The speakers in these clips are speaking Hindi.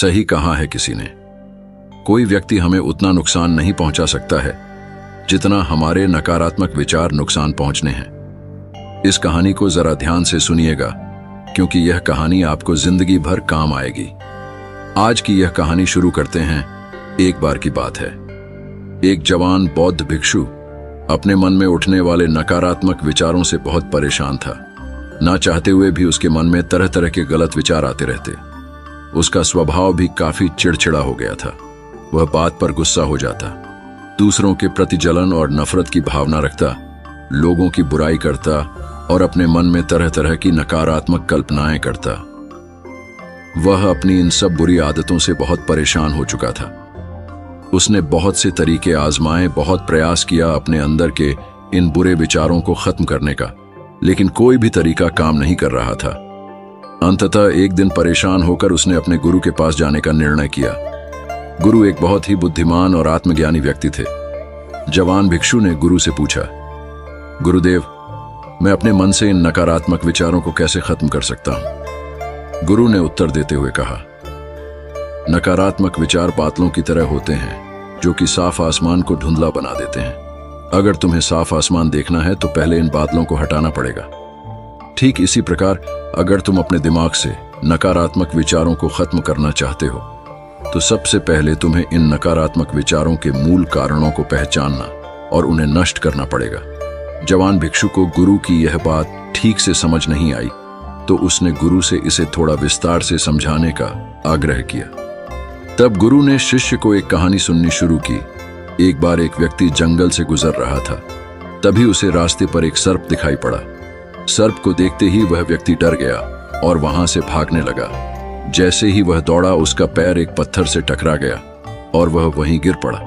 सही कहा है किसी ने, कोई व्यक्ति हमें उतना नुकसान नहीं पहुंचा सकता है जितना हमारे नकारात्मक विचार नुकसान पहुंचने हैं। इस कहानी को जरा ध्यान से सुनिएगा, क्योंकि यह कहानी आपको जिंदगी भर काम आएगी। आज की यह कहानी शुरू करते हैं। एक बार की बात है, एक जवान बौद्ध भिक्षु अपने मन में उठने वाले नकारात्मक विचारों से बहुत परेशान था। ना चाहते हुए भी उसके मन में तरह तरह के गलत विचार आते रहते। उसका स्वभाव भी काफी चिड़चिड़ा हो गया था। वह बात पर गुस्सा हो जाता, दूसरों के प्रति जलन और नफरत की भावना रखता, लोगों की बुराई करता और अपने मन में तरह तरह की नकारात्मक कल्पनाएं करता। वह अपनी इन सब बुरी आदतों से बहुत परेशान हो चुका था। उसने बहुत से तरीके आजमाए, बहुत प्रयास किया अपने अंदर के इन बुरे विचारों को खत्म करने का, लेकिन कोई भी तरीका काम नहीं कर रहा था। अंततः एक दिन परेशान होकर उसने अपने गुरु के पास जाने का निर्णय किया। गुरु एक बहुत ही बुद्धिमान और आत्मज्ञानी व्यक्ति थे। जवान भिक्षु ने गुरु से पूछा, गुरुदेव, मैं अपने मन से इन नकारात्मक विचारों को कैसे खत्म कर सकता हूं? गुरु ने उत्तर देते हुए कहा, नकारात्मक विचार बादलों की तरह होते हैं जो कि साफ आसमान को धुंधला बना देते हैं। अगर तुम्हें साफ आसमान देखना है तो पहले इन बादलों को हटाना पड़ेगा। ठीक इसी प्रकार अगर तुम अपने दिमाग से नकारात्मक विचारों को खत्म करना चाहते हो तो सबसे पहले तुम्हें इन नकारात्मक विचारों के मूल कारणों को पहचानना और उन्हें नष्ट करना पड़ेगा। जवान भिक्षु को गुरु की यह बात ठीक से समझ नहीं आई, तो उसने गुरु से इसे थोड़ा विस्तार से समझाने का आग्रह किया। तब गुरु ने शिष्य को एक कहानी सुननी शुरू की। एक बार एक व्यक्ति जंगल से गुजर रहा था। तभी उसे रास्ते पर एक सर्प दिखाई पड़ा। सर्प को देखते ही वह व्यक्ति डर गया और वहां से भागने लगा। जैसे ही वह दौड़ा, उसका पैर एक पत्थर से टकरा गया और वह वहीं गिर पड़ा।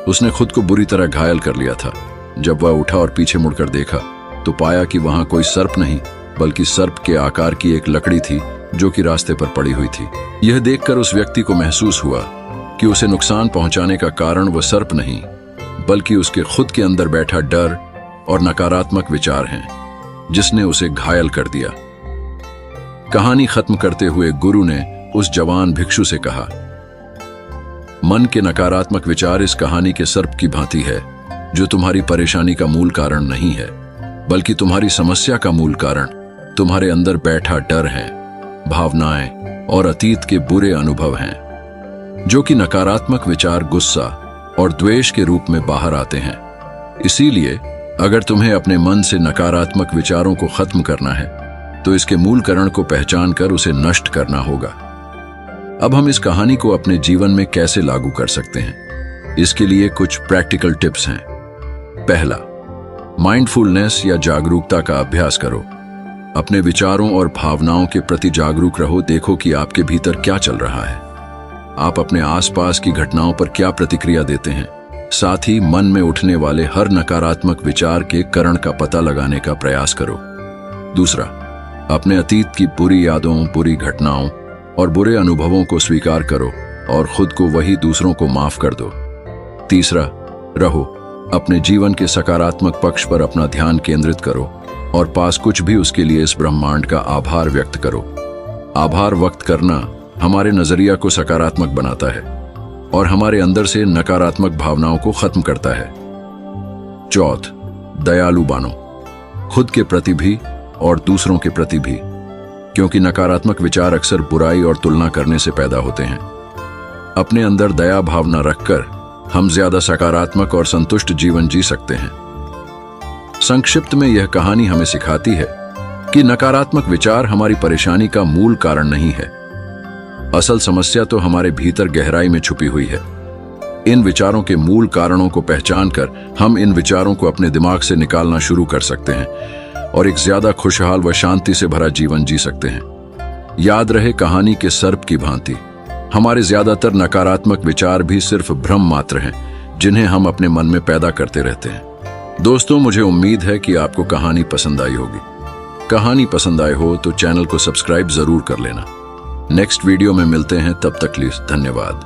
उसने खुद को बुरी तरह घायल कर लिया था। जब वह उठा और पीछे मुड़कर देखा तो पाया कि वहां कोई सर्प नहीं, बल्कि सर्प के आकार की एक लकड़ी थी जो कि रास्ते पर पड़ी हुई थी। यह देखकर उस व्यक्ति को महसूस हुआ कि उसे नुकसान पहुंचाने का कारण वह सर्प नहीं, बल्कि उसके खुद के अंदर बैठा डर और नकारात्मक विचार हैं, जिसने उसे घायल कर दिया। कहानी खत्म करते हुए गुरु ने उस जवान भिक्षु से कहा, मन के नकारात्मक विचार इस कहानी के सर्प की भांति है, जो तुम्हारी परेशानी का मूल कारण नहीं है, बल्कि तुम्हारी समस्या का मूल कारण तुम्हारे अंदर बैठा डर है, भावनाएं और अतीत के बुरे अनुभव हैं, जो कि नकारात्मक विचार, गुस्सा और द्वेष के रूप में बाहर आते हैं। इसीलिए अगर तुम्हें अपने मन से नकारात्मक विचारों को खत्म करना है तो इसके मूल कारण को पहचान कर उसे नष्ट करना होगा। अब हम इस कहानी को अपने जीवन में कैसे लागू कर सकते हैं, इसके लिए कुछ प्रैक्टिकल टिप्स हैं। पहला, माइंडफुलनेस या जागरूकता का अभ्यास करो। अपने विचारों और भावनाओं के प्रति जागरूक रहो। देखो कि आपके भीतर क्या चल रहा है। आप अपने आसपास की घटनाओं पर क्या प्रतिक्रिया देते हैं। साथ ही मन में उठने वाले हर नकारात्मक विचार के कारण का पता लगाने का प्रयास करो। दूसरा, अपने अतीत की बुरी यादों, बुरी घटनाओं और बुरे अनुभवों को स्वीकार करो और खुद को वही दूसरों को माफ कर दो। तीसरा, रहो अपने जीवन के सकारात्मक पक्ष पर अपना ध्यान केंद्रित करो और पास कुछ भी उसके लिए इस ब्रह्मांड का आभार व्यक्त करो। आभार व्यक्त करना हमारे नजरिया को सकारात्मक बनाता है और हमारे अंदर से नकारात्मक भावनाओं को खत्म करता है। चौथ, दयालु बनो, खुद के प्रति भी और दूसरों के प्रति भी, क्योंकि नकारात्मक विचार अक्सर बुराई और तुलना करने से पैदा होते हैं। अपने अंदर दया भावना रखकर हम ज्यादा सकारात्मक और संतुष्ट जीवन जी सकते हैं। संक्षिप्त में यह कहानी हमें सिखाती है कि नकारात्मक विचार हमारी परेशानी का मूल कारण नहीं है। असल समस्या तो हमारे भीतर गहराई में छुपी हुई है। इन विचारों के मूल कारणों को पहचानकर हम इन विचारों को अपने दिमाग से निकालना शुरू कर सकते हैं और एक ज्यादा खुशहाल व शांति से भरा जीवन जी सकते हैं। याद रहे, कहानी के सर्प की भांति हमारे ज्यादातर नकारात्मक विचार भी सिर्फ भ्रम मात्र हैं, जिन्हें हम अपने मन में पैदा करते रहते हैं। दोस्तों, मुझे उम्मीद है कि आपको कहानी पसंद आई होगी। कहानी पसंद आए हो तो चैनल को सब्सक्राइब जरूर कर लेना। नेक्स्ट वीडियो में मिलते हैं, तब तक के लिए धन्यवाद।